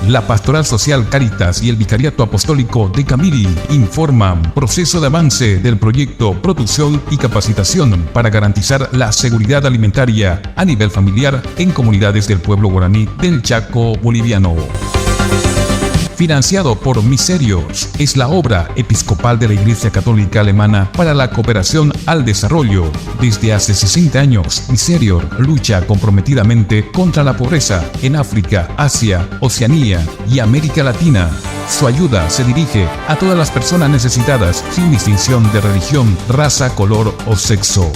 la Pastoral Social Cáritas y el Vicariato Apostólico de Camiri informan proceso de avance del proyecto Producción y Capacitación para garantizar la seguridad alimentaria a nivel familiar en comunidades del pueblo guaraní del Chaco boliviano. Financiado por Miserios, es la obra episcopal de la Iglesia Católica Alemana para la cooperación al desarrollo. Desde hace 60 años, Miserios lucha comprometidamente contra la pobreza en África, Asia, Oceanía y América Latina. Su ayuda se dirige a todas las personas necesitadas, sin distinción de religión, raza, color o sexo.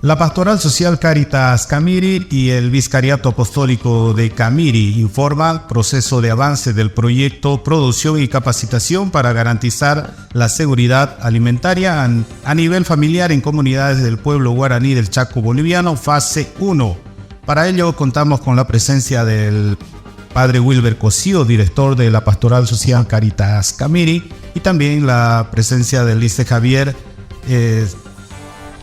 La Pastoral Social Cáritas Camiri y el Vicariato Apostólico de Camiri informan proceso de avance del proyecto Producción y Capacitación para garantizar la seguridad alimentaria a nivel familiar en comunidades del pueblo guaraní del Chaco boliviano, fase 1. Para ello contamos con la presencia del Padre Wilber Cosío, director de la Pastoral Social Cáritas Camiri, y también la presencia del Lice Javier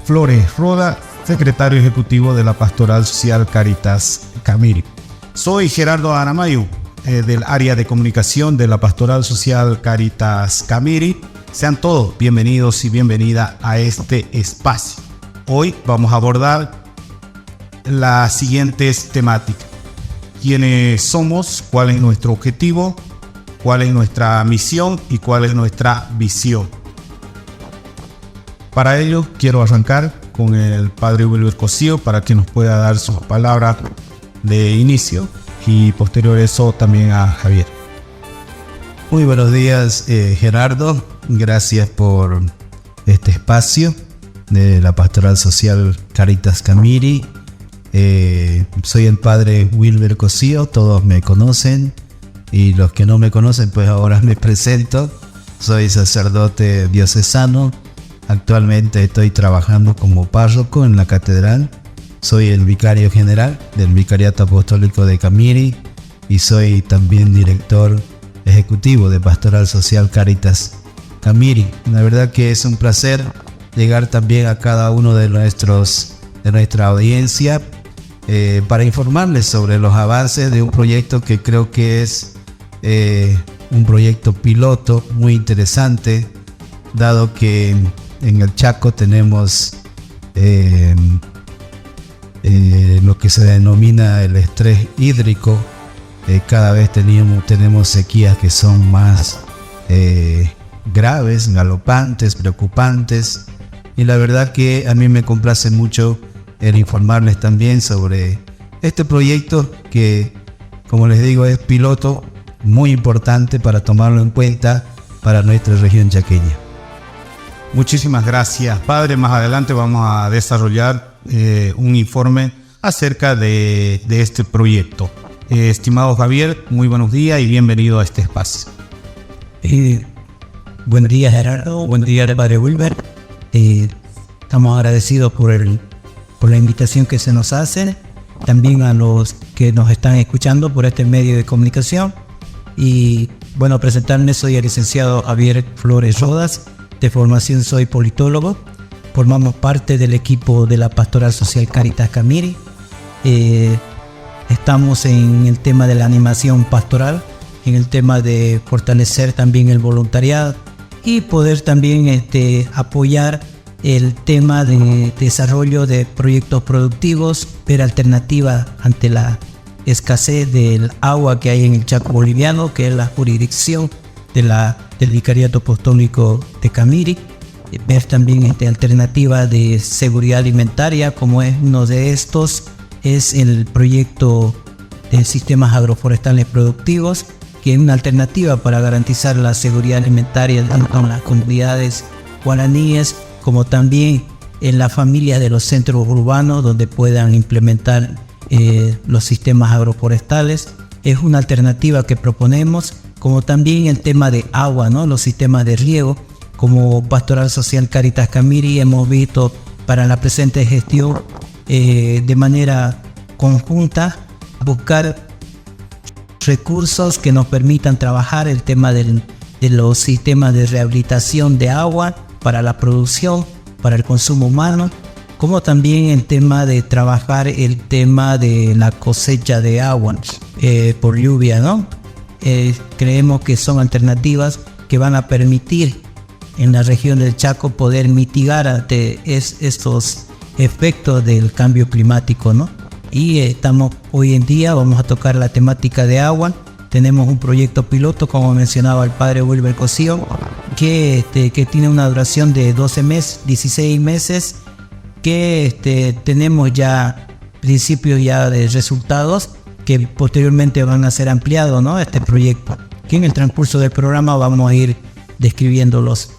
Flores Roda, secretario ejecutivo de la Pastoral Social Cáritas Camiri. Soy Gerardo Aramayu, del área de comunicación de la Pastoral Social Cáritas Camiri. Sean todos bienvenidos y bienvenida a este espacio. Hoy vamos a abordar las siguientes temáticas: quiénes somos, cuál es nuestro objetivo, cuál es nuestra misión y cuál es nuestra visión. Para ello quiero arrancar con el Padre Wilber Cosío para que nos pueda dar sus palabras de inicio y posterior a eso también a Javier. Muy buenos días, Gerardo. Gracias por este espacio de la Pastoral Social Cáritas Camiri. Soy el Padre Wilber Cosío, todos me conocen, y los que no me conocen pues ahora me presento. Soy sacerdote diocesano. Actualmente estoy trabajando como párroco en la catedral. Soy el vicario general del Vicariato Apostólico de Camiri y soy también director ejecutivo de Pastoral Social Cáritas Camiri. La verdad que es un placer llegar también a cada uno de nuestra audiencia para informarles sobre los avances de un proyecto que creo que es un proyecto piloto muy interesante, dado que en el Chaco tenemos lo que se denomina el estrés hídrico. Cada vez tenemos sequías que son más graves, galopantes, preocupantes, y la verdad que a mí me complace mucho el informarles también sobre este proyecto que, como les digo, es piloto, muy importante para tomarlo en cuenta para nuestra región chaqueña. Muchísimas gracias, Padre. Más adelante vamos a desarrollar un informe acerca de este proyecto. Estimado Javier, muy buenos días y bienvenido a este espacio. Buenos días, Gerardo. Buenos días, Padre Wilber. Estamos agradecidos por la invitación que se nos hace, también a los que nos están escuchando por este medio de comunicación. Y bueno, presentarme, soy el licenciado Javier Flores Rodas. De formación soy politólogo. Formamos parte del equipo de la Pastoral Social Cáritas Camiri. Estamos en el tema de la animación pastoral, en el tema de fortalecer también el voluntariado y poder también apoyar el tema de desarrollo de proyectos productivos, ver alternativas ante la escasez del agua que hay en el Chaco boliviano, que es la jurisdicción del Vicariato Apostólico de Camiri. Ver también alternativas de seguridad alimentaria, como es uno de estos, es el proyecto de sistemas agroforestales productivos, que es una alternativa para garantizar la seguridad alimentaria tanto en las comunidades guaraníes como también en las familias de los centros urbanos donde puedan implementar los sistemas agroforestales. Es una alternativa que proponemos, como también el tema de agua, ¿no? Los sistemas de riego. Como Pastoral Social Cáritas Camiri hemos visto para la presente gestión de manera conjunta buscar recursos que nos permitan trabajar el tema de los sistemas de rehabilitación de agua para la producción, para el consumo humano, como también el tema de trabajar el tema de la cosecha de agua por lluvia, ¿no? Creemos que son alternativas que van a permitir en la región del Chaco poder mitigar estos efectos del cambio climático, ¿no? Y hoy en día vamos a tocar la temática de agua. Tenemos un proyecto piloto, como mencionaba el padre Wilber Cosío, que tiene una duración de 16 meses, que tenemos ya principios ya de resultados que posteriormente van a ser ampliados, ¿no? Este proyecto, que en el transcurso del programa vamos a ir describiéndolos.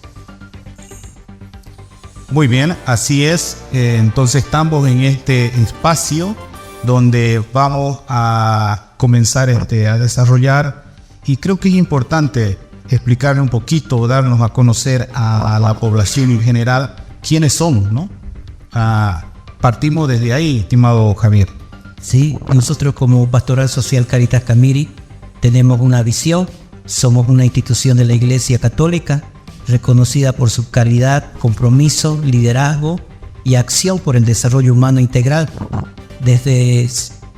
Muy bien, así es. Entonces estamos en este espacio donde vamos a comenzar a desarrollar, y creo que es importante explicarle un poquito, darnos a conocer a la población en general quiénes somos, ¿no? Partimos desde ahí, estimado Javier. Sí, nosotros como Pastoral Social Caritas Camiri tenemos una visión. Somos una institución de la Iglesia Católica reconocida por su calidad, compromiso, liderazgo y acción por el desarrollo humano integral, desde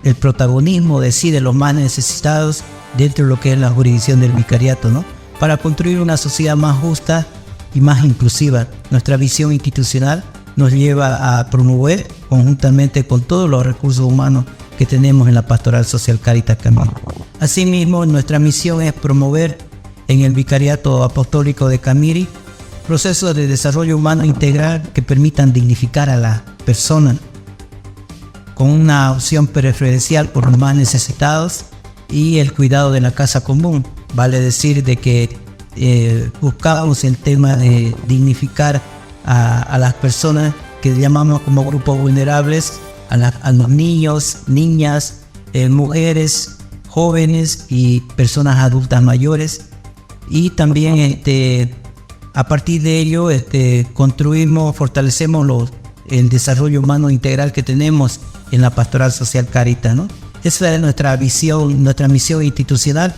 el protagonismo de los más necesitados dentro de lo que es la jurisdicción del vicariato, ¿no? Para construir una sociedad más justa y más inclusiva. Nuestra visión institucional nos lleva a promover conjuntamente con todos los recursos humanos que tenemos en la Pastoral Social Caritas Camiri. Asimismo, nuestra misión es promover en el Vicariato Apostólico de Camiri procesos de desarrollo humano integral que permitan dignificar a la persona, con una opción preferencial por los más necesitados y el cuidado de la casa común. Vale decir de que buscamos el tema de dignificar a las personas que llamamos como grupos vulnerables, a los niños, niñas, mujeres, jóvenes y personas adultas mayores. Y también a partir de ello construimos, fortalecemos el desarrollo humano integral que tenemos en la Pastoral Social Caritas, ¿no? Esa es nuestra visión, nuestra misión institucional.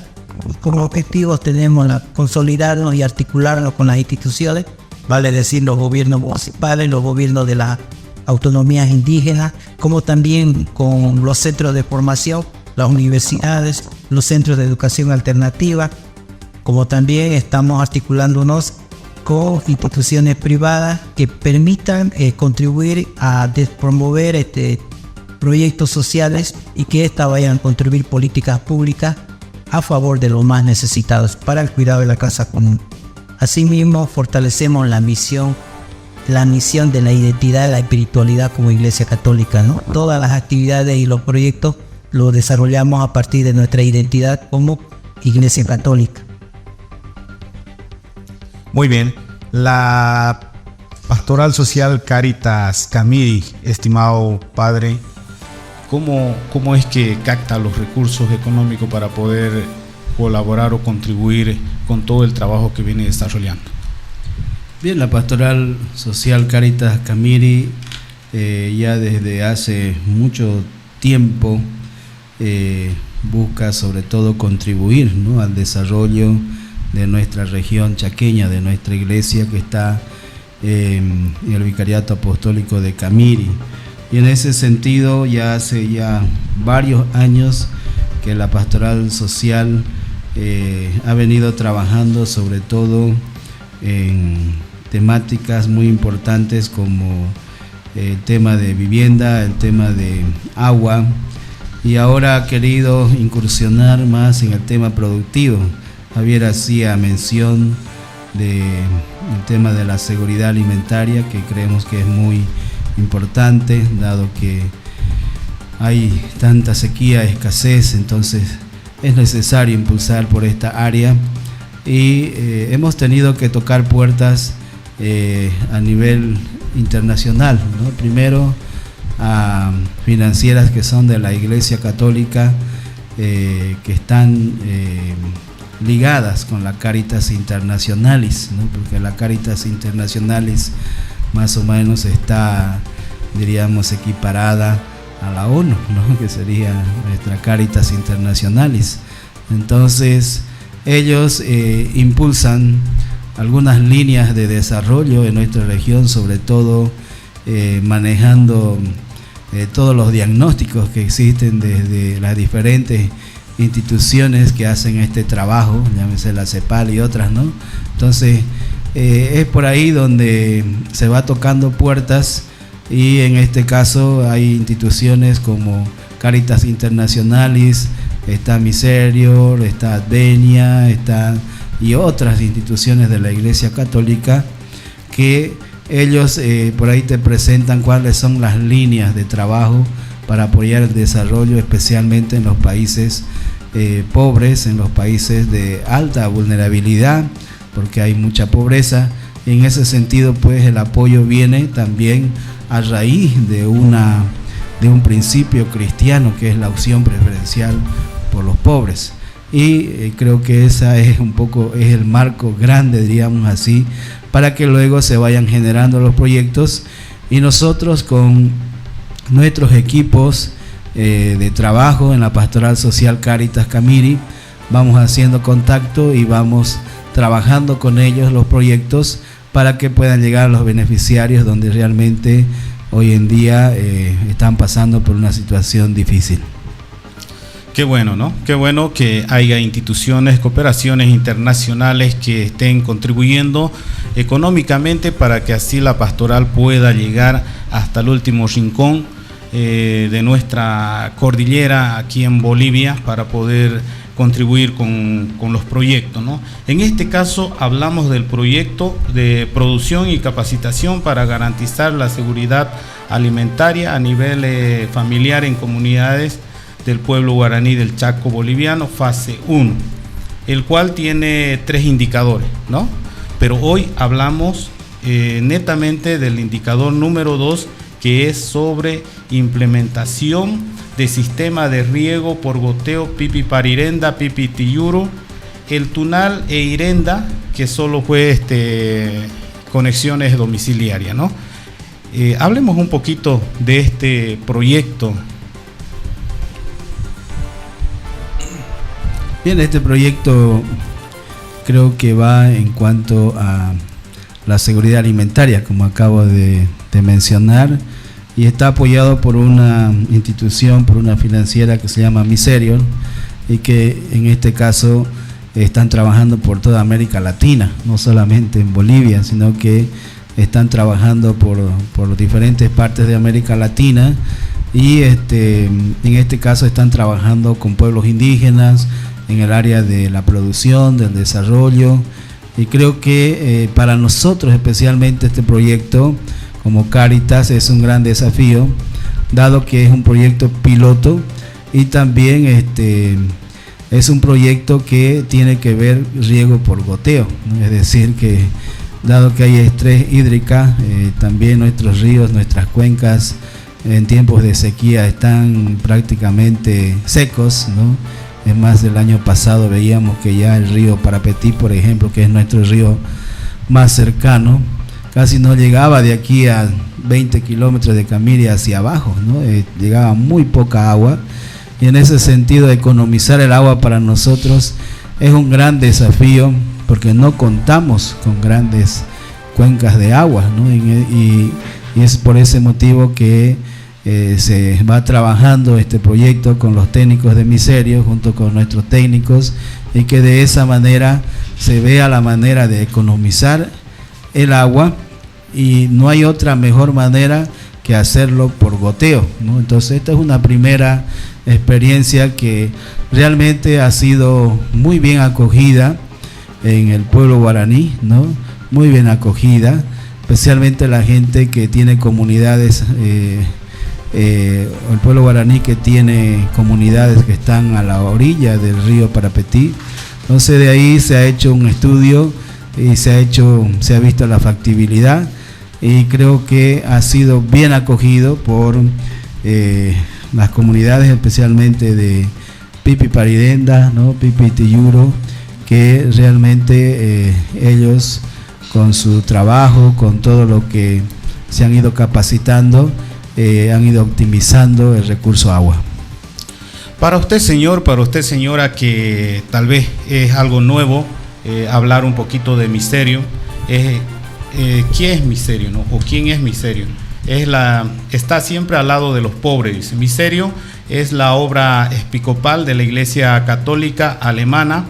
Como objetivos tenemos consolidarnos y articularnos con las instituciones, vale decir los gobiernos municipales, los gobiernos de las autonomías indígenas, como también con los centros de formación, las universidades, los centros de educación alternativa, como también estamos articulándonos con instituciones privadas que permitan contribuir a promover proyectos sociales y que éstas vayan a contribuir políticas públicas a favor de los más necesitados para el cuidado de la casa común. Asimismo, fortalecemos la misión de la identidad de la espiritualidad como Iglesia Católica, ¿no? Todas las actividades y los proyectos los desarrollamos a partir de nuestra identidad como Iglesia Católica. Muy bien. La Pastoral Social Caritas Camiri, estimado padre, ¿cómo es que capta los recursos económicos para poder colaborar o contribuir con todo el trabajo que viene desarrollando? Bien, la Pastoral Social Caritas Camiri ya desde hace mucho tiempo busca sobre todo contribuir, ¿no?, al desarrollo de nuestra región chaqueña, de nuestra iglesia que está en el Vicariato Apostólico de Camiri. Y en ese sentido ya hace varios años que la Pastoral Social ha venido trabajando sobre todo en temáticas muy importantes como el tema de vivienda, el tema de agua, y ahora ha querido incursionar más en el tema productivo. Javier hacía mención del tema de la seguridad alimentaria, que creemos que es muy importante, dado que hay tanta sequía, escasez, entonces es necesario impulsar por esta área, y hemos tenido que tocar puertas a nivel internacional, ¿no? Primero a financieras que son de la Iglesia Católica, que están ligadas con la Caritas Internationalis, ¿no? Porque la Caritas Internationalis más o menos está, diríamos, equiparada a la ONU, ¿no?, que sería nuestra Caritas Internationalis. Entonces ellos impulsan algunas líneas de desarrollo en nuestra región, sobre todo manejando todos los diagnósticos que existen desde las diferentes instituciones que hacen este trabajo, llámese la CEPAL y otras, ¿no? Entonces es por ahí donde se va tocando puertas, y en este caso hay instituciones como Caritas Internationalis, está Miserior, está Advenia, y otras instituciones de la Iglesia Católica, que ellos por ahí te presentan cuáles son las líneas de trabajo para apoyar el desarrollo, especialmente en los países pobres, en los países de alta vulnerabilidad, porque hay mucha pobreza. Y en ese sentido, pues el apoyo viene también a raíz de un principio cristiano, que es la opción preferencial por los pobres. Y creo que esa es el marco grande, diríamos así, para que luego se vayan generando los proyectos, y nosotros con nuestros equipos de trabajo en la Pastoral Social Caritas Camiri vamos haciendo contacto y vamos trabajando con ellos los proyectos para que puedan llegar a los beneficiarios donde realmente hoy en día están pasando por una situación difícil. Qué bueno, ¿no? Qué bueno que haya instituciones, cooperaciones internacionales que estén contribuyendo económicamente para que así la pastoral pueda llegar hasta el último rincón de nuestra cordillera aquí en Bolivia, para poder contribuir con los proyectos, ¿no? En este caso hablamos del proyecto de producción y capacitación para garantizar la seguridad alimentaria a nivel familiar en comunidades del pueblo guaraní del Chaco boliviano, fase 1, el cual tiene 3 indicadores, ¿no? Pero hoy hablamos netamente del indicador número 2, que es sobre implementación de sistema de riego por goteo Pipi Parirenda, Pipi Tiyuro, el Tunal e Irenda, que solo fue conexiones domiciliarias, ¿no? Hablemos un poquito de este proyecto. Bien, este proyecto creo que va en cuanto a la seguridad alimentaria, como acabo de mencionar, y está apoyado por una institución, por una financiera que se llama Miserior, y que en este caso están trabajando por toda América Latina, no solamente en Bolivia, sino que están trabajando por diferentes partes de América Latina, y en este caso están trabajando con pueblos indígenas en el área de la producción, del desarrollo, y creo que para nosotros especialmente este proyecto como Caritas es un gran desafío, dado que es un proyecto piloto, y también es un proyecto que tiene que ver riego por goteo, ¿no? Es decir, que dado que hay estrés hídrica, también nuestros ríos, nuestras cuencas en tiempos de sequía están prácticamente secos, ¿no? Es más, del año pasado veíamos que ya el río Parapetí, por ejemplo, que es nuestro río más cercano, casi no llegaba de aquí a 20 kilómetros de Camiri hacia abajo, ¿no? Llegaba muy poca agua, y en ese sentido economizar el agua para nosotros es un gran desafío, porque no contamos con grandes cuencas de agua, ¿no? Y es por ese motivo que se va trabajando este proyecto con los técnicos de Miserio, junto con nuestros técnicos, y que de esa manera se vea la manera de economizar el agua, y no hay otra mejor manera que hacerlo por goteo, ¿no? Entonces esta es una primera experiencia que realmente ha sido muy bien acogida en el pueblo guaraní, ¿no? Muy bien acogida, especialmente la gente que tiene comunidades, el pueblo guaraní que tiene comunidades que están a la orilla del río Parapetí. Entonces de ahí se ha hecho un estudio y se ha visto la factibilidad, y creo que ha sido bien acogido por las comunidades, especialmente de Pipi Parirenda, ¿no? Pipi Tiyuro, que realmente ellos con su trabajo, con todo lo que se han ido capacitando, han ido optimizando el recurso agua. Para usted, señor, para usted, señora, que tal vez es algo nuevo hablar un poquito de Miserio, ¿quién es Miserio, no? ¿O quién es Miserio? está siempre al lado de los pobres. Dice, Miserio es la obra episcopal de la Iglesia Católica Alemana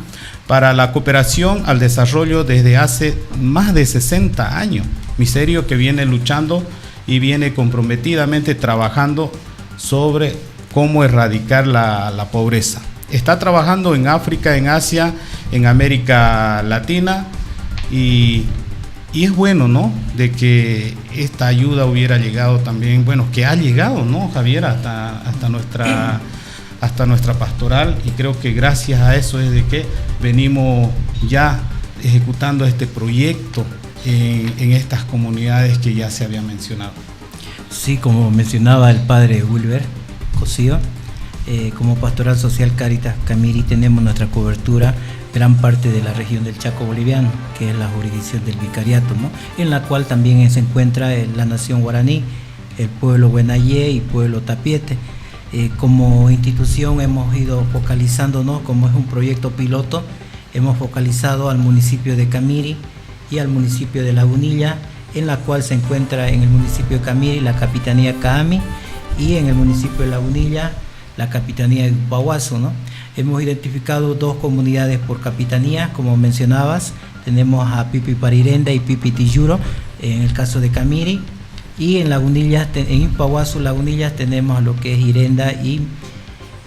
para la cooperación al desarrollo desde hace más de 60 años. Miserio que viene luchando y viene comprometidamente trabajando sobre cómo erradicar la pobreza. Está trabajando en África, en Asia, en América Latina y es bueno, ¿no?, de que esta ayuda hubiera llegado también, bueno, que ha llegado, ¿no, Javier?, hasta nuestra pastoral, y creo que gracias a eso es de que venimos ya ejecutando este proyecto en estas comunidades que ya se había mencionado. Sí, como mencionaba el padre Wilber Cosío, como Pastoral Social Cáritas Camiri tenemos nuestra cobertura gran parte de la región del Chaco boliviano, que es la jurisdicción del vicariato, ¿no?, en la cual también se encuentra la nación guaraní, el pueblo Huenayé y pueblo Tapiete. Como institución hemos ido focalizándonos, como es un proyecto piloto, hemos focalizado al municipio de Camiri y al municipio de Lagunilla, en la cual se encuentra en el municipio de Camiri la capitanía Caami y en el municipio de Lagunilla la capitanía de Upahuaso, ¿no? Hemos identificado 2 comunidades por capitanía, como mencionabas, tenemos a Pipi Parirenda y Pipi Tiyuro en el caso de Camiri, y en Lagunillas, en Upahuaso, Lagunillas, tenemos lo que es Irenda y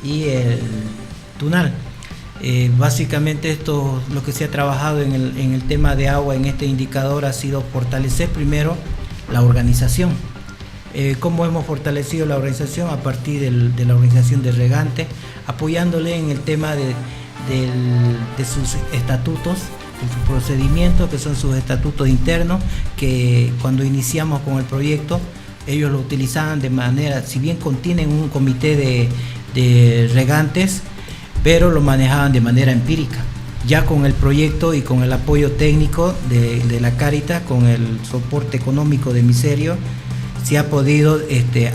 el Tunal. Básicamente esto, lo que se ha trabajado en el tema de agua en este indicador ha sido fortalecer primero la organización. ¿Cómo hemos fortalecido la organización? A partir de la organización de regantes, apoyándole en el tema de sus estatutos, de sus procedimientos, que son sus estatutos internos, que cuando iniciamos con el proyecto, ellos lo utilizaban de manera, si bien contienen un comité de regantes, pero lo manejaban de manera empírica. Ya con el proyecto y con el apoyo técnico de la Cáritas, con el soporte económico de Miserio, se ha podido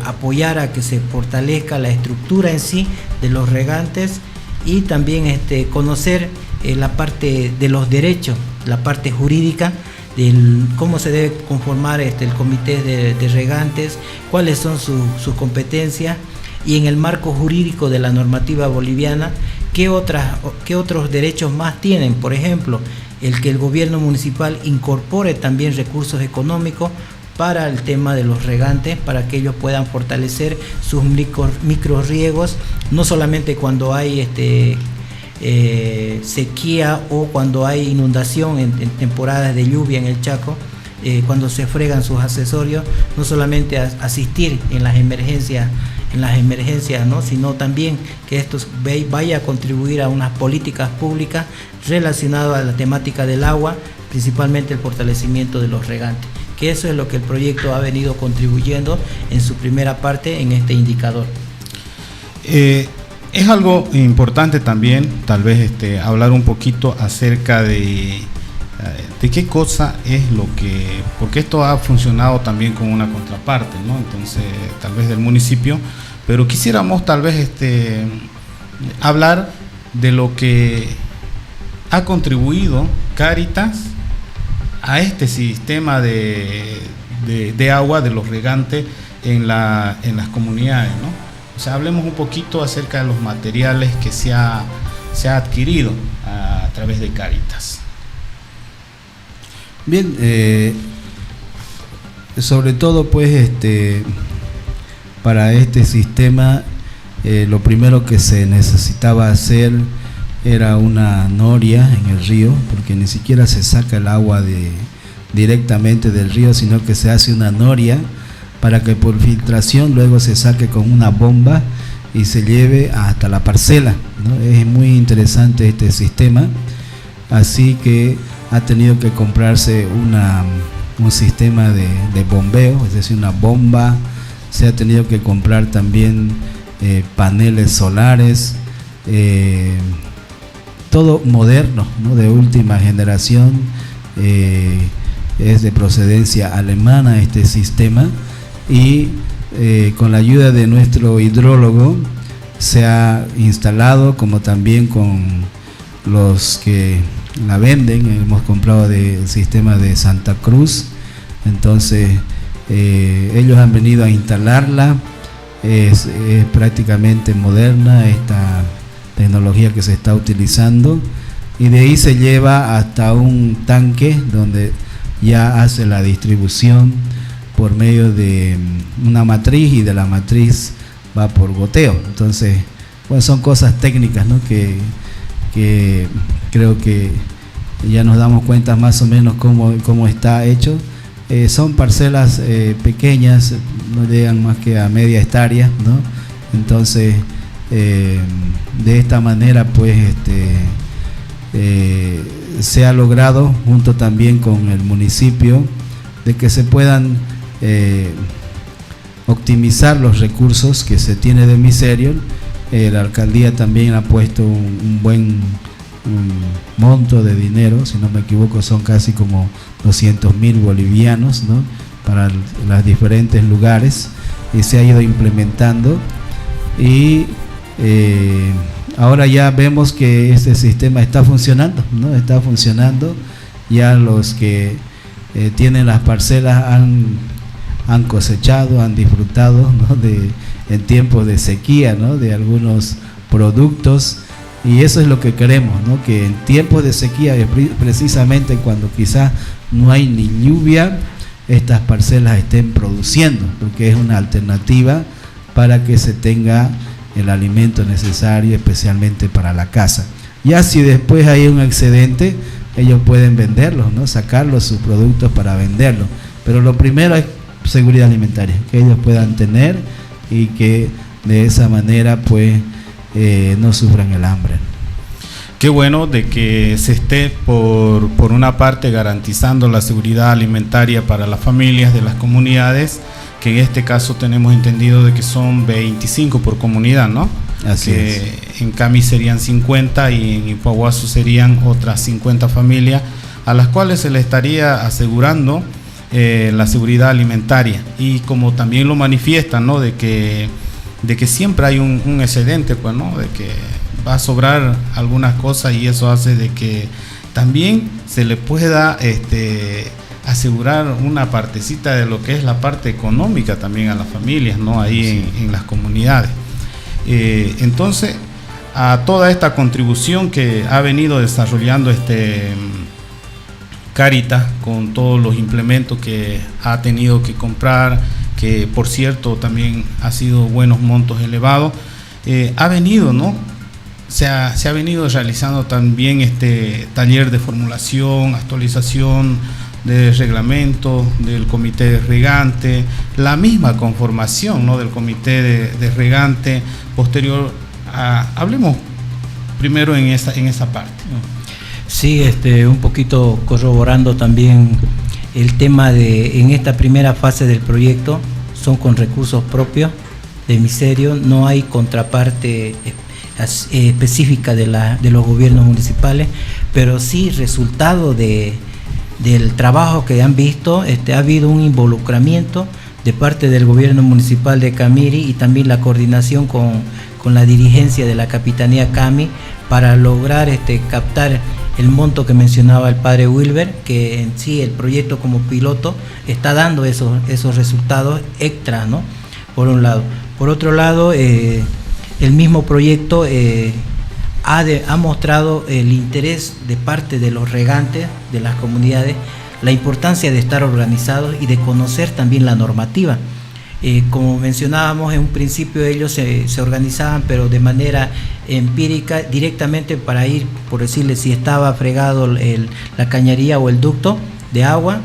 apoyar a que se fortalezca la estructura en sí de los regantes y también conocer la parte de los derechos, la parte jurídica, cómo se debe conformar el comité de regantes, cuáles son sus competencias y en el marco jurídico de la normativa boliviana, qué otros derechos más tienen. Por ejemplo, el que el gobierno municipal incorpore también recursos económicos para el tema de los regantes, para que ellos puedan fortalecer sus microriegos, no solamente cuando hay sequía o cuando hay inundación en temporadas de lluvia en el Chaco, cuando se fregan sus accesorios, no solamente asistir en las emergencias, ¿no?, sino también que esto vaya a contribuir a unas políticas públicas relacionadas a la temática del agua, principalmente el fortalecimiento de los regantes, que eso es lo que el proyecto ha venido contribuyendo en su primera parte en este indicador. Es algo importante también, tal vez hablar un poquito acerca de qué cosa es lo que, porque esto ha funcionado también como una contraparte, ¿no?, entonces tal vez del municipio, pero quisiéramos tal vez hablar de lo que ha contribuido Cáritas a este sistema de agua de los regantes en las comunidades, ¿no? O sea, hablemos un poquito acerca de los materiales que se ha adquirido a través de Cáritas. Bien, sobre todo pues para este sistema lo primero que se necesitaba hacer era una noria en el río, porque ni siquiera se saca el agua directamente del río, sino que se hace una noria para que por filtración luego se saque con una bomba y se lleve hasta la parcela, ¿no? Es muy interesante este sistema, así que ha tenido que comprarse un sistema de bombeo, es decir, una bomba. Se ha tenido que comprar también paneles solares, todo moderno, ¿no?, de última generación. Es de procedencia alemana este sistema, y con la ayuda de nuestro hidrólogo se ha instalado, como también con los que la venden. Hemos comprado del sistema de Santa Cruz, entonces ellos han venido a instalarla. Es prácticamente moderna esta tecnología que se está utilizando, y de ahí se lleva hasta un tanque donde ya hace la distribución por medio de una matriz, y de la matriz va por goteo. Entonces, bueno, son cosas técnicas, ¿no? que creo que ya nos damos cuenta más o menos cómo está hecho. Son parcelas pequeñas, no llegan más que a media hectárea, ¿no? Entonces, de esta manera, pues, se ha logrado, junto también con el municipio, de que se puedan optimizar los recursos que se tiene de Miserior. La alcaldía también ha puesto un buen monto de dinero, si no me equivoco son casi como 200.000 bolivianos, ¿no? Para los diferentes lugares, y se ha ido implementando, y ahora ya vemos que este sistema está funcionando, ¿no? Está funcionando. Ya los que tienen las parcelas han cosechado, han disfrutado, ¿no? En tiempos de sequía, ¿no? De algunos productos. Y eso es lo que queremos, ¿no? Que en tiempos de sequía, precisamente cuando quizás no hay ni lluvia, estas parcelas estén produciendo, porque es una alternativa para que se tenga el alimento necesario, especialmente para la casa. Ya si después hay un excedente, ellos pueden venderlos, ¿no? Sacarlos, sus productos, para venderlos. Pero lo primero es seguridad alimentaria, que ellos puedan tener, y que de esa manera, pues, no sufran el hambre. Qué bueno de que se esté por una parte garantizando la seguridad alimentaria para las familias de las comunidades, que en este caso tenemos entendido de que son 25 por comunidad, ¿no? Así es. En Cami serían 50 y en Ipuaguazú serían otras 50 familias a las cuales se le estaría asegurando la seguridad alimentaria. Y como también lo manifiestan, ¿no? De que siempre hay un excedente, pues, ¿no? De que va a sobrar algunas cosas, y eso hace de que también se le pueda asegurar una partecita de lo que es la parte económica también a las familias, ¿no? Ahí en las comunidades. Entonces, a toda esta contribución que ha venido desarrollando Cáritas, con todos los implementos que ha tenido que comprar, que por cierto también ha sido buenos montos elevados, ha venido, ¿no? Se ha venido realizando también taller de formulación, actualización de reglamento del comité de regante, la misma conformación, ¿no? Del comité de regante posterior. Hablemos primero en esa parte, ¿no? Sí, un poquito corroborando también el tema de, en esta primera fase del proyecto, son con recursos propios de Miserior, no hay contraparte específica de los gobiernos municipales, pero sí resultado del trabajo que han visto. Ha habido un involucramiento de parte del gobierno municipal de Camiri, y también la coordinación con la dirigencia de la Capitanía Cami, para lograr captar el monto que mencionaba el padre Wilber, que en sí el proyecto como piloto está dando esos resultados extras, ¿no? Por un lado. Por otro lado, el mismo proyecto ha mostrado el interés de parte de los regantes de las comunidades, la importancia de estar organizados y de conocer también la normativa. Como mencionábamos en un principio, ellos se organizaban, pero de manera empírica, directamente para ir, por decirle, si estaba fregado la cañería o el ducto de agua,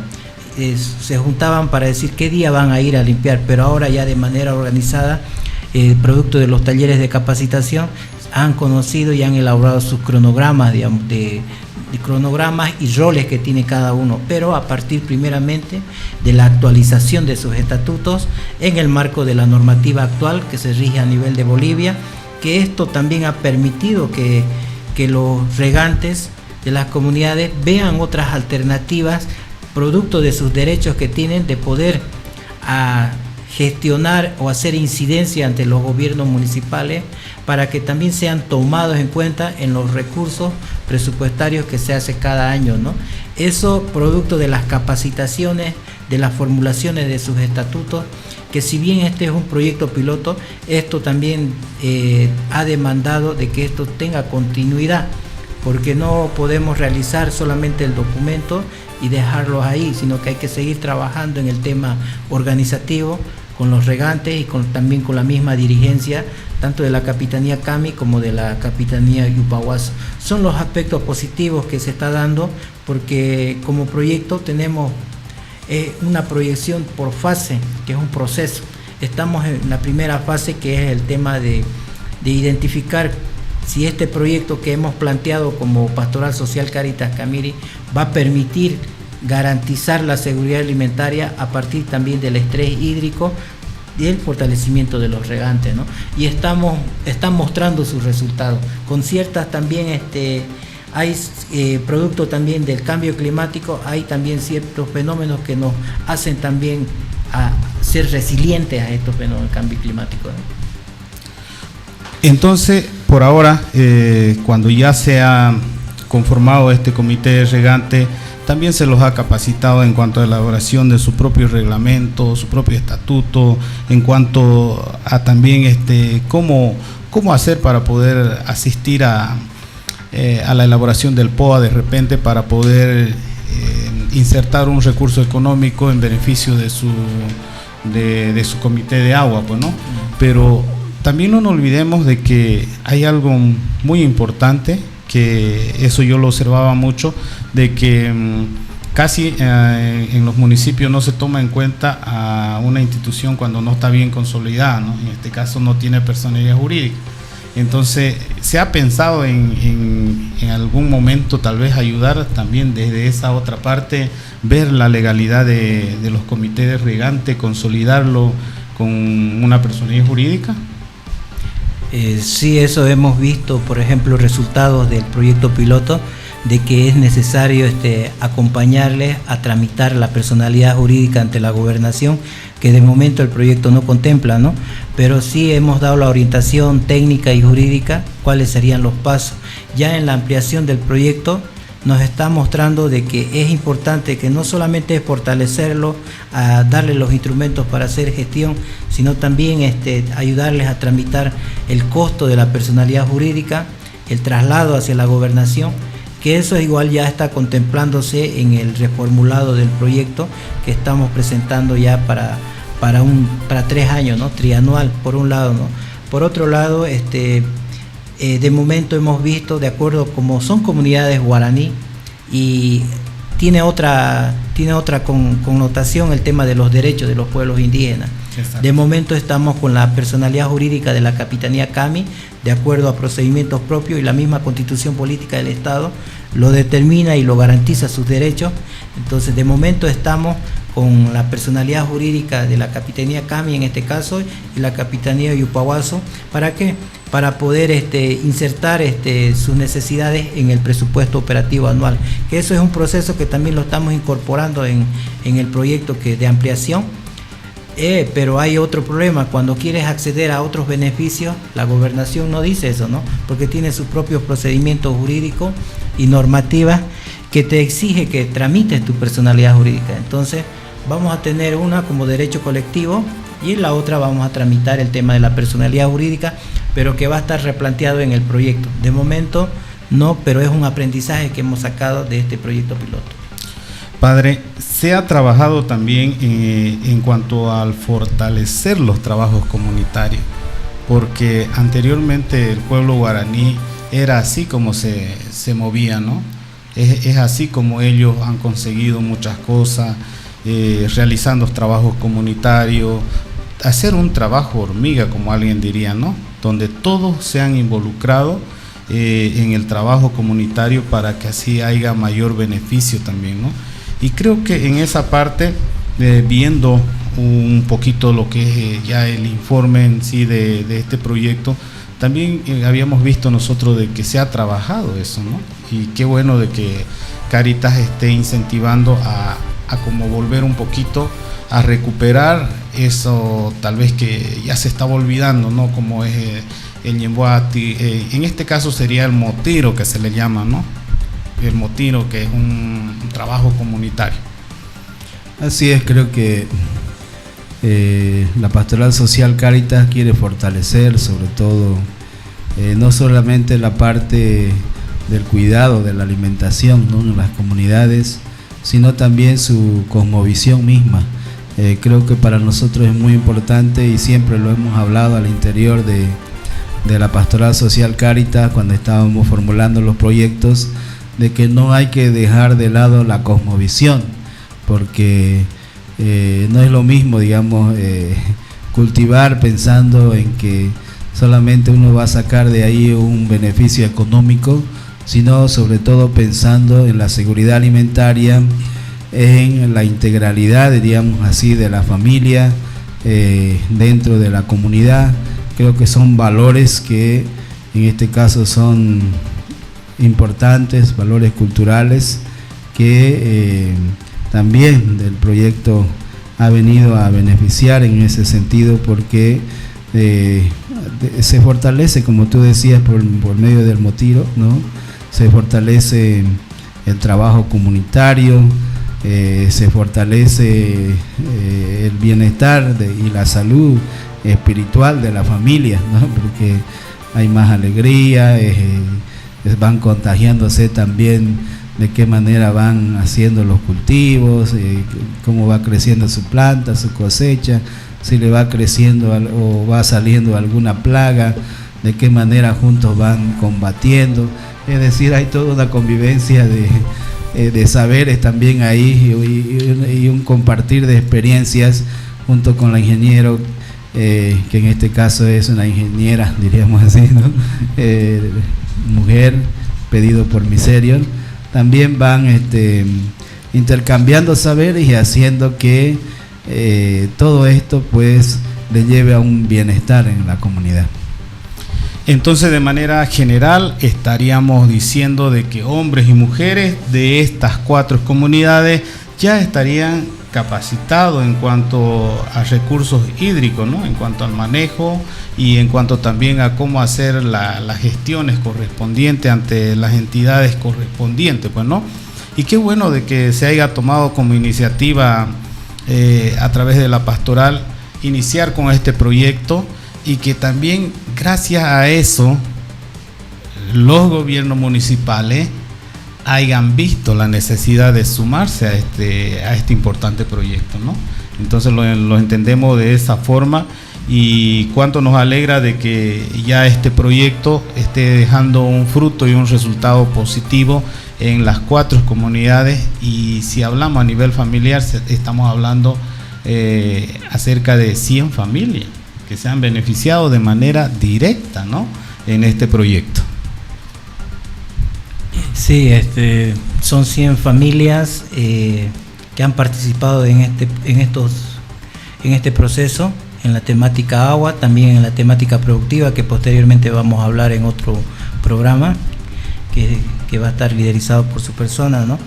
se juntaban para decir qué día van a ir a limpiar, pero ahora ya de manera organizada, producto de los talleres de capacitación, han conocido y han elaborado sus cronogramas, digamos, de cronogramas y roles que tiene cada uno, pero a partir primeramente de la actualización de sus estatutos en el marco de la normativa actual que se rige a nivel de Bolivia, que esto también ha permitido que los regantes de las comunidades vean otras alternativas, producto de sus derechos que tienen de poder gestionar o hacer incidencia ante los gobiernos municipales, para que también sean tomados en cuenta en los recursos presupuestarios que se hace cada año, ¿no? Eso producto de las capacitaciones de las formulaciones de sus estatutos, que si bien este es un proyecto piloto, esto también ha demandado de que esto tenga continuidad, porque no podemos realizar solamente el documento y dejarlos ahí, sino que hay que seguir trabajando en el tema organizativo con los regantes y también con la misma dirigencia, tanto de la Capitanía Cami como de la Capitanía Yupaguazo. Son los aspectos positivos que se está dando, porque como proyecto tenemos una proyección por fase, que es un proceso. Estamos en la primera fase, que es el tema de identificar si este proyecto que hemos planteado como Pastoral Social Cáritas Camiri va a permitir garantizar la seguridad alimentaria a partir también del estrés hídrico y el fortalecimiento de los regantes, ¿no? Y están mostrando sus resultados. Con ciertas también hay producto también del cambio climático, hay también ciertos fenómenos que nos hacen también a ser resilientes a estos fenómenos del cambio climático, ¿no? Entonces, por ahora, cuando ya se ha conformado este comité regante, también se los ha capacitado en cuanto a la elaboración de su propio reglamento, su propio estatuto, en cuanto a también cómo hacer para poder asistir a la elaboración del POA de repente, para poder insertar un recurso económico en beneficio de su comité de agua, pues, ¿no? Pero también no nos olvidemos de que hay algo muy importante, que eso yo lo observaba mucho, de que casi en los municipios no se toma en cuenta a una institución cuando no está bien consolidada, ¿no? En este caso no tiene personalidad jurídica. Entonces se ha pensado en algún momento tal vez ayudar también desde esa otra parte, ver la legalidad de los comités de regante, consolidarlo con una personalidad jurídica. Sí, eso hemos visto, por ejemplo, resultados del proyecto piloto, de que es necesario acompañarles a tramitar la personalidad jurídica ante la gobernación, que de momento el proyecto no contempla, ¿no? Pero sí hemos dado la orientación técnica y jurídica, cuáles serían los pasos. Ya en la ampliación del proyecto nos está mostrando de que es importante que no solamente es fortalecerlo, a darle los instrumentos para hacer gestión, sino también ayudarles a tramitar el costo de la personalidad jurídica, el traslado hacia la gobernación, que eso igual ya está contemplándose en el reformulado del proyecto que estamos presentando ya para 3 años, ¿no? Trianual, por un lado, ¿no? Por otro lado, de momento hemos visto, de acuerdo como son comunidades guaraní, y tiene otra connotación el tema de los derechos de los pueblos indígenas. Exacto. De momento estamos con la personalidad jurídica de la Capitanía Cami, de acuerdo a procedimientos propios, y la misma Constitución Política del Estado lo determina y lo garantiza sus derechos. Entonces, de momento estamos con la personalidad jurídica de la Capitanía Cami, en este caso, y la Capitanía Yupaguazo. ¿Para qué? Para poder insertar sus necesidades en el presupuesto operativo anual, que eso es un proceso que también lo estamos incorporando en el proyecto de ampliación. Pero hay otro problema: cuando quieres acceder a otros beneficios, la gobernación no dice eso, ¿no? Porque tiene sus propios procedimientos jurídicos y normativas que te exige que tramites tu personalidad jurídica. Entonces vamos a tener una como derecho colectivo, y en la otra vamos a tramitar el tema de la personalidad jurídica, pero que va a estar replanteado en el proyecto. De momento no, pero es un aprendizaje que hemos sacado de este proyecto piloto. Padre, se ha trabajado también en cuanto al fortalecer los trabajos comunitarios, porque anteriormente el pueblo guaraní era así como se movía, ¿no? Es así como ellos han conseguido muchas cosas, realizando trabajos comunitarios, hacer un trabajo hormiga, como alguien diría, ¿no? Donde todos se han involucrado en el trabajo comunitario para que así haya mayor beneficio también, ¿no? Y creo que en esa parte, viendo un poquito lo que es ya el informe en sí de este proyecto, también habíamos visto nosotros de que se ha trabajado eso, ¿no? Y qué bueno de que Cáritas esté incentivando a como volver un poquito a recuperar eso, tal vez que ya se estaba olvidando, ¿no? Como es el ñemboati, en este caso sería el motiro, que se le llama, ¿no? El motiro, que es un trabajo comunitario. Así es, creo que la Pastoral Social Cáritas quiere fortalecer sobre todo no solamente la parte del cuidado de la alimentación, ¿no?, en las comunidades, sino también su cosmovisión misma. Creo que para nosotros es muy importante y siempre lo hemos hablado al interior de la Pastoral Social Cáritas cuando estábamos formulando los proyectos, de que no hay que dejar de lado la cosmovisión, porque no es lo mismo, digamos, cultivar pensando en que solamente uno va a sacar de ahí un beneficio económico, sino sobre todo pensando en la seguridad alimentaria, en la integralidad, diríamos así, de la familia dentro de la comunidad. Creo que son valores que en este caso son importantes, valores culturales que también del proyecto ha venido a beneficiar en ese sentido, porque se fortalece, como tú decías, por medio del Motiro, ¿no? Se fortalece el trabajo comunitario, se fortalece el bienestar y la salud espiritual de la familia, ¿no? Porque hay más alegría, van contagiándose también de qué manera van haciendo los cultivos, cómo va creciendo su planta, su cosecha, si le va creciendo o va saliendo alguna plaga, de qué manera juntos van combatiendo. Es decir, hay toda una convivencia de saberes también ahí y un compartir de experiencias junto con la ingeniero, que en este caso es una ingeniera, diríamos así, ¿no? Mujer, pedido por Miserior. También van intercambiando saberes y haciendo que todo esto pues le lleve a un bienestar en la comunidad. Entonces, de manera general, estaríamos diciendo de que hombres y mujeres de estas 4 comunidades ya estarían capacitados en cuanto a recursos hídricos, ¿no? En cuanto al manejo y en cuanto también a cómo hacer las gestiones correspondientes ante las entidades correspondientes, pues, ¿no? Y qué bueno de que se haya tomado como iniciativa a través de la pastoral iniciar con este proyecto, y que también gracias a eso los gobiernos municipales hayan visto la necesidad de sumarse a este importante proyecto, ¿no? Entonces lo entendemos de esa forma, y cuánto nos alegra de que ya este proyecto esté dejando un fruto y un resultado positivo en las 4 comunidades. Y si hablamos a nivel familiar, estamos hablando acerca de 100 familias que se han beneficiado de manera directa, ¿no?, en este proyecto. Sí, son 100 familias que han participado en este proceso, en la temática agua, también en la temática productiva, que posteriormente vamos a hablar en otro programa que va a estar liderizado por su persona, ¿no?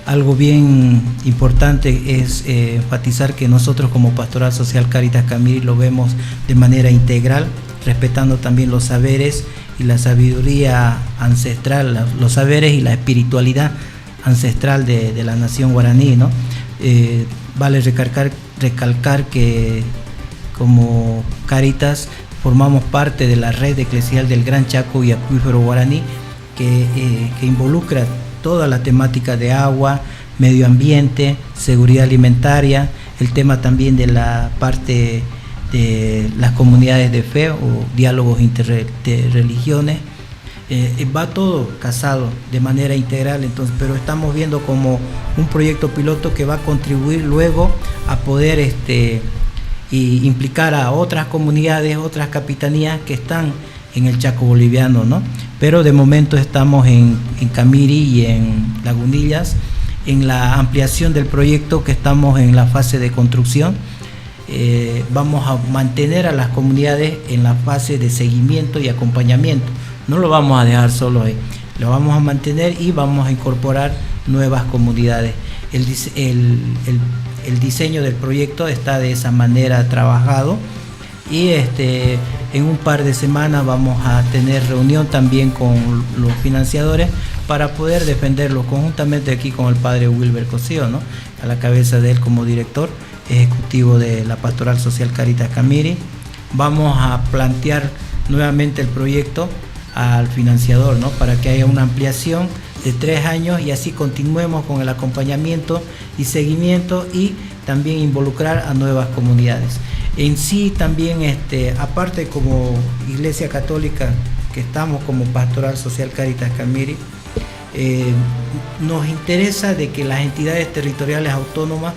Algo bien importante es enfatizar que nosotros como Pastoral Social Cáritas Camiri lo vemos de manera integral, respetando también los saberes y la sabiduría ancestral, los saberes y la espiritualidad ancestral de la nación guaraní, ¿no? Vale recalcar que como Cáritas formamos parte de la red eclesial del Gran Chaco y Acuífero Guaraní, que involucra toda la temática de agua, medio ambiente, seguridad alimentaria, el tema también de la parte de las comunidades de fe o diálogos interreligiones. Va todo casado de manera integral, entonces, pero estamos viendo como un proyecto piloto que va a contribuir luego a poder y implicar a otras comunidades, otras capitanías que están en el Chaco boliviano, ¿no? Pero de momento estamos en Camiri y en Lagunillas, en la ampliación del proyecto, que estamos en la fase de construcción. Vamos a mantener a las comunidades en la fase de seguimiento y acompañamiento. No lo vamos a dejar solo ahí, lo vamos a mantener y vamos a incorporar nuevas comunidades. El diseño del proyecto está de esa manera trabajado, y en un par de semanas vamos a tener reunión también con los financiadores para poder defenderlo conjuntamente aquí con el padre Wilber Cosío, ¿no? A la cabeza de él como director ejecutivo de la Pastoral Social Caritas Camiri. Vamos a plantear nuevamente el proyecto al financiador, ¿no? Para que haya una ampliación de 3 años y así continuemos con el acompañamiento y seguimiento y también involucrar a nuevas comunidades. En sí también, aparte como Iglesia Católica que estamos como Pastoral Social Caritas Camiri, nos interesa de que las entidades territoriales autónomas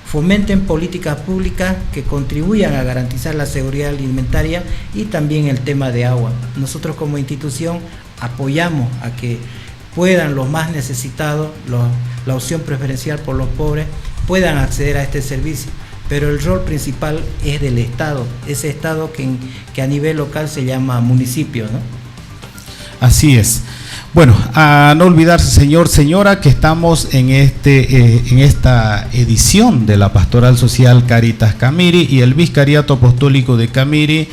fomenten políticas públicas que contribuyan a garantizar la seguridad alimentaria y también el tema de agua. Nosotros como institución apoyamos a que puedan los más necesitados, la opción preferencial por los pobres, puedan acceder a este servicio. Pero el rol principal es del Estado, ese Estado que a nivel local se llama municipio, ¿no? Así es. Bueno, a no olvidarse, señor, señora, que estamos en esta edición de la Pastoral Social Caritas Camiri y el Vicariato Apostólico de Camiri,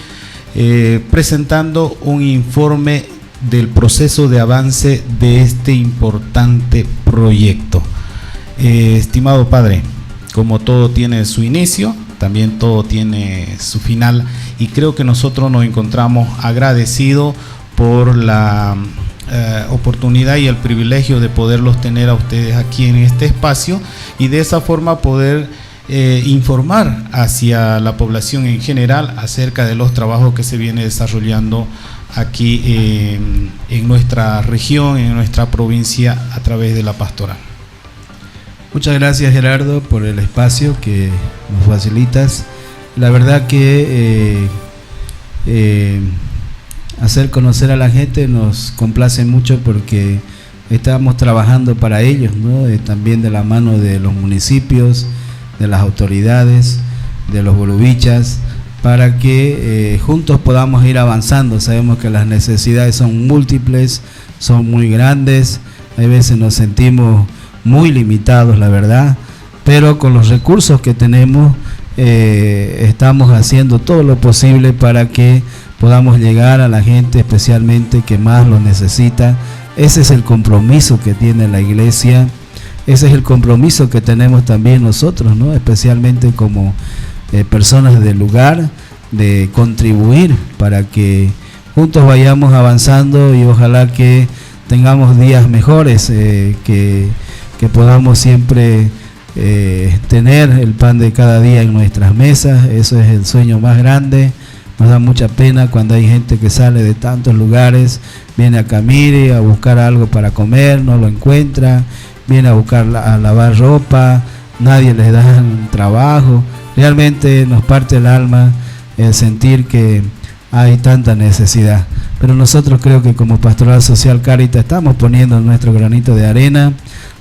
presentando un informe del proceso de avance de este importante proyecto. Estimado padre, como todo tiene su inicio, también todo tiene su final, y creo que nosotros nos encontramos agradecidos por la oportunidad y el privilegio de poderlos tener a ustedes aquí en este espacio y de esa forma poder informar hacia la población en general acerca de los trabajos que se viene desarrollando aquí en nuestra región, en nuestra provincia a través de la pastoral. Muchas gracias, Gerardo, por el espacio que nos facilitas. La verdad que hacer conocer a la gente nos complace mucho porque estamos trabajando para ellos, ¿no? También de la mano de los municipios, de las autoridades, de los bolubichas, para que juntos podamos ir avanzando. Sabemos que las necesidades son múltiples, son muy grandes, hay veces nos sentimos muy limitados, la verdad, pero con los recursos que tenemos estamos haciendo todo lo posible para que podamos llegar a la gente especialmente que más lo necesita. Ese es el compromiso que tiene la iglesia, ese es el compromiso que tenemos también nosotros, ¿no? Especialmente como personas del lugar, de contribuir para que juntos vayamos avanzando y ojalá que tengamos días mejores, que podamos siempre tener el pan de cada día en nuestras mesas. Eso es el sueño más grande. Nos da mucha pena cuando hay gente que sale de tantos lugares, viene a Camiri a buscar algo para comer, no lo encuentra, viene a buscar a lavar ropa, nadie les da trabajo. Realmente nos parte el alma el sentir que hay tanta necesidad. Pero nosotros creo que como Pastoral Social Caritas estamos poniendo nuestro granito de arena.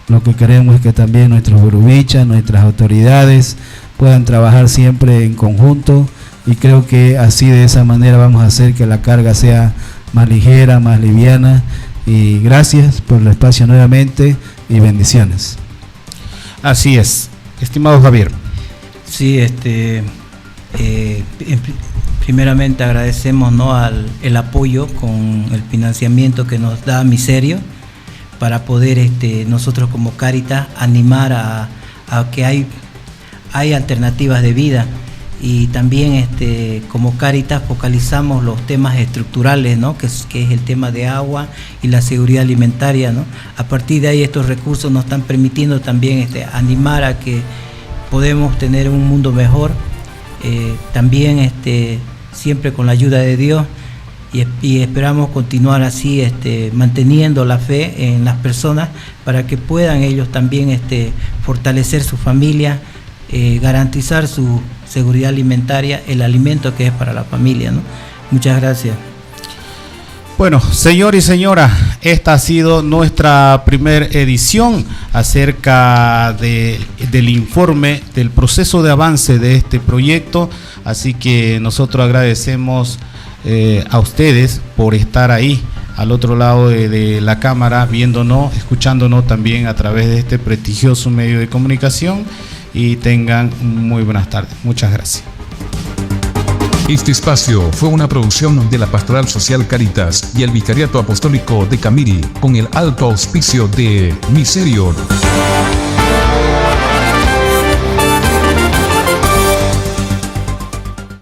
Lo que queremos es que también nuestros burubichas, nuestras autoridades puedan trabajar siempre en conjunto, y creo que así, de esa manera, vamos a hacer que la carga sea más ligera, más liviana. Y gracias por el espacio nuevamente y bendiciones. Así es, estimado Javier. Sí, primeramente agradecemos, ¿no?, el apoyo con el financiamiento que nos da Miserio para poder nosotros como Caritas animar a que hay alternativas de vida. Y también como Caritas focalizamos los temas estructurales, ¿no?, que es el tema de agua y la seguridad alimentaria, ¿no? A partir de ahí estos recursos nos están permitiendo también animar a que podemos tener un mundo mejor, también siempre con la ayuda de Dios, y esperamos continuar así, manteniendo la fe en las personas para que puedan ellos también fortalecer su familia, garantizar su seguridad alimentaria, el alimento que es para la familia, ¿no? Muchas gracias. Bueno, señor y señora, esta ha sido nuestra primera edición acerca del informe del proceso de avance de este proyecto, así que nosotros agradecemos a ustedes por estar ahí al otro lado de la cámara, viéndonos, escuchándonos también a través de este prestigioso medio de comunicación, y tengan muy buenas tardes. Muchas gracias. Este espacio fue una producción de la Pastoral Social Caritas y el Vicariato Apostólico de Camiri con el alto auspicio de Miserior.